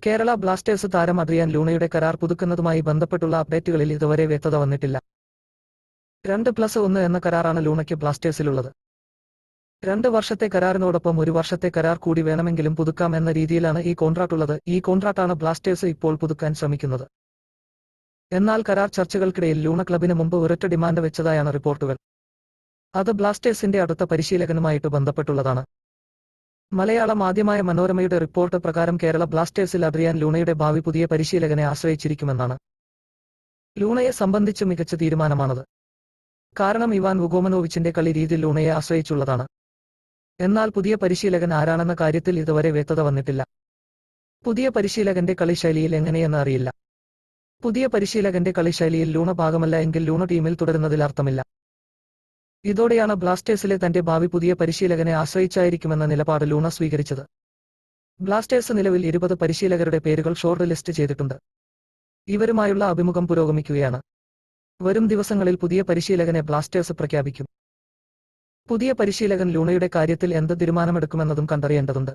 Kerala Blasters താരം Adrian ലൂണയുടെ കരാർ പുതുക്കുന്നതുമായി ബന്ധപ്പെട്ടുള്ള അപ്ഡേറ്റുകളിൽ ഇതുവരെ വ്യക്തത വന്നിട്ടില്ല. 2+1 എന്ന കരാറാണ് ലൂണയ്ക്ക് ബ്ലാസ്റ്റേഴ്സിലുള്ളത്. 2 വർഷത്തെ കരാറിനോടൊപ്പം 1 വർഷത്തെ കരാർ കൂടി വേണമെങ്കിലും പുതുക്കാം എന്ന രീതിയിലാണ് ഈ കോൺട്രാക്ടുള്ളത്. ഈ കോൺട്രാക്ടാണ് ബ്ലാസ്റ്റേഴ്സ് ഇപ്പോൾ പുതുക്കാൻ ശ്രമിക്കുന്നത്. എന്നാൽ കരാർ ചർച്ചകൾക്കിടയിൽ ലൂണ ക്ലബിന് മുമ്പ് ഒരൊറ്റ ഡിമാൻഡ് വെച്ചതായാണ് റിപ്പോർട്ടുകൾ. അത് ബ്ലാസ്റ്റേഴ്സിന്റെ അടുത്ത പരിശീലകനുമായിട്ട് ബന്ധപ്പെട്ടുള്ളതാണ്. മലയാള മാധ്യമമായ മനോരമയുടെ റിപ്പോർട്ട് പ്രകാരം കേരള ബ്ലാസ്റ്റേഴ്സിൽ അഡ്രിയാൻ ലൂണയുടെ ഭാവി പുതിയ പരിശീലകനെ ആശ്രയിച്ചിരിക്കുമെന്നാണ്. ലൂണയെ സംബന്ധിച്ച് മികച്ച തീരുമാനമാണത്. കാരണം ഇവാൻ വുഗോമനോവിച്ചിന്റെ കളി രീതി ലൂണയെ ആശ്രയിച്ചുള്ളതാണ്. എന്നാൽ പുതിയ പരിശീലകൻ ആരാണെന്ന കാര്യത്തിൽ ഇതുവരെ വ്യക്തത വന്നിട്ടില്ല. പുതിയ പരിശീലകന്റെ കളി ശൈലിയിൽ എങ്ങനെയെന്ന് അറിയില്ല. പുതിയ പരിശീലകന്റെ കളി ശൈലിയിൽ ലൂണ ഭാഗമല്ല എങ്കിൽ ലൂണ ടീമിൽ തുടരുന്നതിൽ അർത്ഥമില്ല. ഇതോടെയാണ് ബ്ലാസ്റ്റേഴ്സിലെ തന്റെ ഭാവി പുതിയ പരിശീലകനെ ആശ്രയിച്ചായിരിക്കുമെന്ന നിലപാട് ലൂണ സ്വീകരിച്ചത്. ബ്ലാസ്റ്റേഴ്സ് നിലവിൽ 20 പരിശീലകരുടെ പേരുകൾ ഷോർട്ട് ലിസ്റ്റ് ചെയ്തിട്ടുണ്ട്. ഇവരുമായുള്ള അഭിമുഖം പുരോഗമിക്കുകയാണ്. വരും ദിവസങ്ങളിൽ പുതിയ പരിശീലകനെ ബ്ലാസ്റ്റേഴ്സ് പ്രഖ്യാപിക്കും. പുതിയ പരിശീലകൻ ലൂണയുടെ കാര്യത്തിൽ എന്ത് തീരുമാനമെടുക്കുമെന്നതും കണ്ടറിയേണ്ടതുണ്ട്.